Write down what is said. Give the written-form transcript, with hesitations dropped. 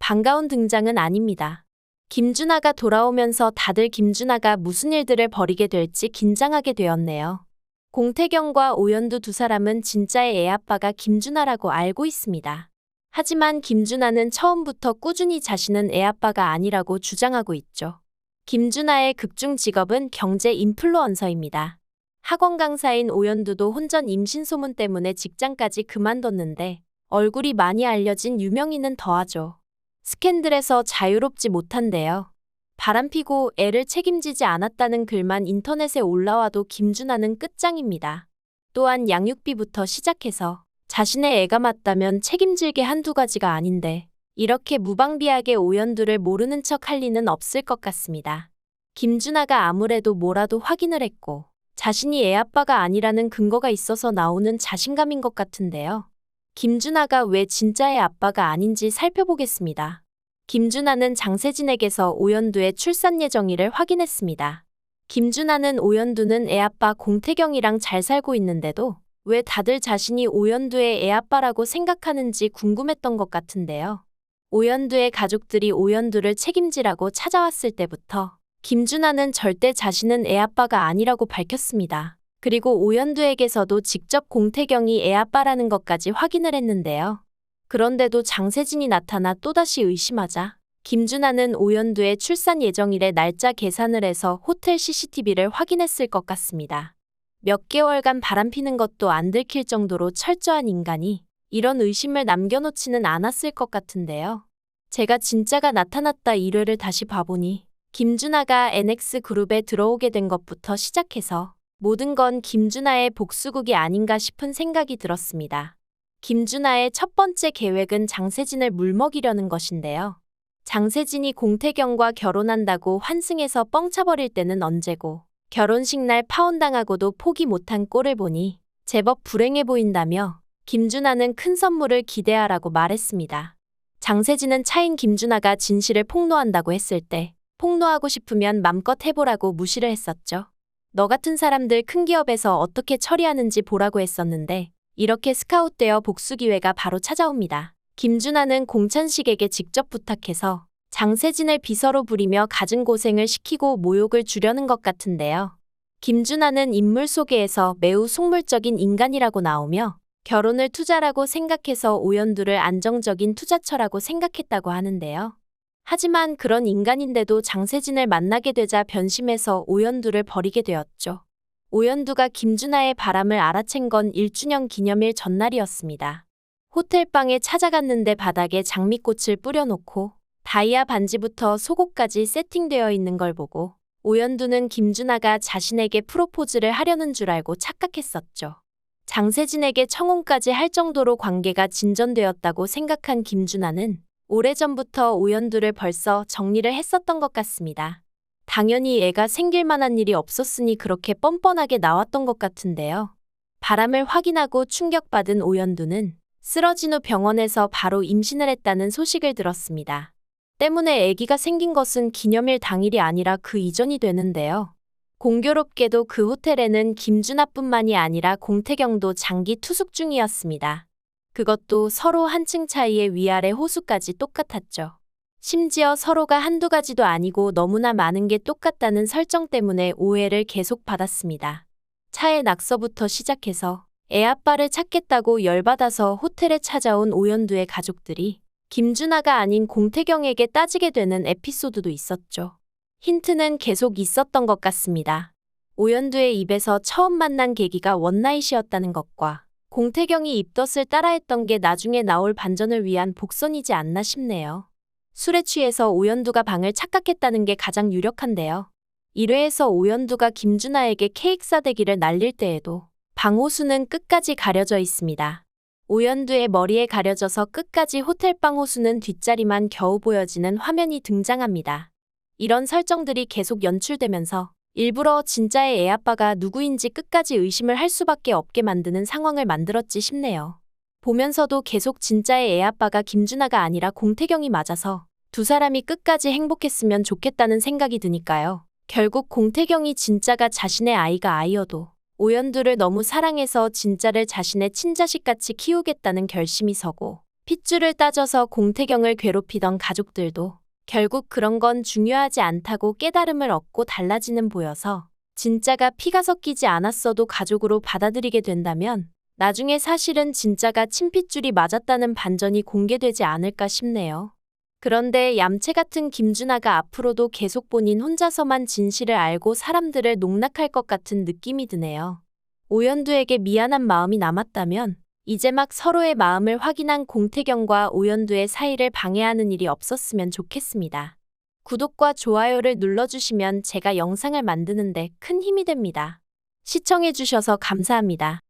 반가운 등장은 아닙니다. 김준하가 돌아오면서 다들 김준하가 무슨 일들을 벌이게 될지 긴장하게 되었네요. 공태경과 오연두 두 사람은 진짜의 애아빠가 김준하라고 알고 있습니다. 하지만 김준하는 처음부터 꾸준히 자신은 애아빠가 아니라고 주장하고 있죠. 김준하의 극중 직업은 경제 인플루언서입니다. 학원 강사인 오연두도 혼전 임신 소문 때문에 직장까지 그만뒀는데 얼굴이 많이 알려진 유명인은 더하죠. 스캔들에서 자유롭지 못한데요. 바람피고 애를 책임지지 않았다는 글만 인터넷에 올라와도 김준하는 끝장입니다. 또한 양육비부터 시작해서 자신의 애가 맞다면 책임질 게 한두 가지가 아닌데 이렇게 무방비하게 오연두를 모르는 척 할 리는 없을 것 같습니다. 김준하가 아무래도 뭐라도 확인을 했고 자신이 애아빠가 아니라는 근거가 있어서 나오는 자신감인 것 같은데요. 김준하가 왜 진짜의 아빠가 아닌지 살펴보겠습니다. 김준하는 장세진에게서 오연두의 출산 예정일을 확인했습니다. 김준하는 오연두는 애아빠 공태경이랑 잘 살고 있는데도 왜 다들 자신이 오연두의 애아빠라고 생각하는지 궁금했던 것 같은데요. 오연두의 가족들이 오연두를 책임지라고 찾아왔을 때부터 김준하는 절대 자신은 애아빠가 아니라고 밝혔습니다. 그리고 오연두에게서도 직접 공태경이 애아빠라는 것까지 확인을 했는데요. 그런데도 장세진이 나타나 또다시 의심하자 김준하는 오연두의 출산 예정일의 날짜 계산을 해서 호텔 CCTV를 확인했을 것 같습니다. 몇 개월간 바람피는 것도 안 들킬 정도로 철저한 인간이 이런 의심을 남겨놓지는 않았을 것 같은데요. 제가 진짜가 나타났다 1회를 다시 봐보니 김준하가 NX그룹에 들어오게 된 것부터 시작해서 모든 건 김준하의 복수극이 아닌가 싶은 생각이 들었습니다. 김준하의 첫 번째 계획은 장세진을 물먹이려는 것인데요. 장세진이 공태경과 결혼한다고 환승해서 뻥차버릴 때는 언제고 결혼식 날 파혼당하고도 포기 못한 꼴을 보니 제법 불행해 보인다며 김준하는 큰 선물을 기대하라고 말했습니다. 장세진은 차인 김준하가 진실을 폭로한다고 했을 때 폭로하고 싶으면 맘껏 해보라고 무시를 했었죠. 너 같은 사람들 큰 기업에서 어떻게 처리하는지 보라고 했었는데 이렇게 스카웃되어 복수 기회가 바로 찾아옵니다. 김준하는 공찬식에게 직접 부탁해서 장세진을 비서로 부리며 갖은 고생을 시키고 모욕을 주려는 것 같은데요. 김준하는 인물 소개에서 매우 속물적인 인간이라고 나오며 결혼을 투자라고 생각해서 오연두를 안정적인 투자처라고 생각했다고 하는데요. 하지만 그런 인간인데도 장세진을 만나게 되자 변심해서 오연두를 버리게 되었죠. 오연두가 김준하의 바람을 알아챈 건 1주년 기념일 전날이었습니다. 호텔방에 찾아갔는데 바닥에 장미꽃을 뿌려놓고 다이아 반지부터 속옷까지 세팅되어 있는 걸 보고 오연두는 김준하가 자신에게 프로포즈를 하려는 줄 알고 착각했었죠. 장세진에게 청혼까지 할 정도로 관계가 진전되었다고 생각한 김준하는 오래전부터 오연두를 벌써 정리를 했었던 것 같습니다. 당연히 애가 생길 만한 일이 없었으니 그렇게 뻔뻔하게 나왔던 것 같은데요. 바람을 확인하고 충격받은 오연두는 쓰러진 후 병원에서 바로 임신을 했다는 소식을 들었습니다. 때문에 아기가 생긴 것은 기념일 당일이 아니라 그 이전이 되는데요. 공교롭게도 그 호텔에는 김준하뿐만이 아니라 공태경도 장기 투숙 중이었습니다. 그것도 서로 한층 차이의 위아래 호수까지 똑같았죠. 심지어 서로가 한두 가지도 아니고 너무나 많은 게 똑같다는 설정 때문에 오해를 계속 받았습니다. 차의 낙서부터 시작해서 애아빠를 찾겠다고 열받아서 호텔에 찾아온 오연두의 가족들이 김준하가 아닌 공태경에게 따지게 되는 에피소드도 있었죠. 힌트는 계속 있었던 것 같습니다. 오연두의 입에서 처음 만난 계기가 원나잇이었다는 것과 공태경이 입덧을 따라했던 게 나중에 나올 반전을 위한 복선이지 않나 싶네요. 술에 취해서 오연두가 방을 착각했다는 게 가장 유력한데요. 1회에서 오연두가 김준하에게 케이크 싸대기를 날릴 때에도 방호수는 끝까지 가려져 있습니다. 오연두의 머리에 가려져서 끝까지 호텔방 호수는 뒷자리만 겨우 보여지는 화면이 등장합니다. 이런 설정들이 계속 연출되면서 일부러 진짜의 애아빠가 누구인지 끝까지 의심을 할 수밖에 없게 만드는 상황을 만들었지 싶네요. 보면서도 계속 진짜의 애아빠가 김준하가 아니라 공태경이 맞아서 두 사람이 끝까지 행복했으면 좋겠다는 생각이 드니까요. 결국 공태경이 진짜가 자신의 아이가 아이여도 오연두를 너무 사랑해서 진짜를 자신의 친자식같이 키우겠다는 결심이 서고 핏줄을 따져서 공태경을 괴롭히던 가족들도 결국 그런 건 중요하지 않다고 깨달음을 얻고 달라지는 보여서 진짜가 피가 섞이지 않았어도 가족으로 받아들이게 된다면 나중에 사실은 진짜가 친핏줄이 맞았다는 반전이 공개되지 않을까 싶네요. 그런데 얌체 같은 김준하가 앞으로도 계속 본인 혼자서만 진실을 알고 사람들을 농락할 것 같은 느낌이 드네요. 오연두에게 미안한 마음이 남았다면 이제 막 서로의 마음을 확인한 공태경과 오연두의 사이를 방해하는 일이 없었으면 좋겠습니다. 구독과 좋아요를 눌러주시면 제가 영상을 만드는데 큰 힘이 됩니다. 시청해주셔서 감사합니다.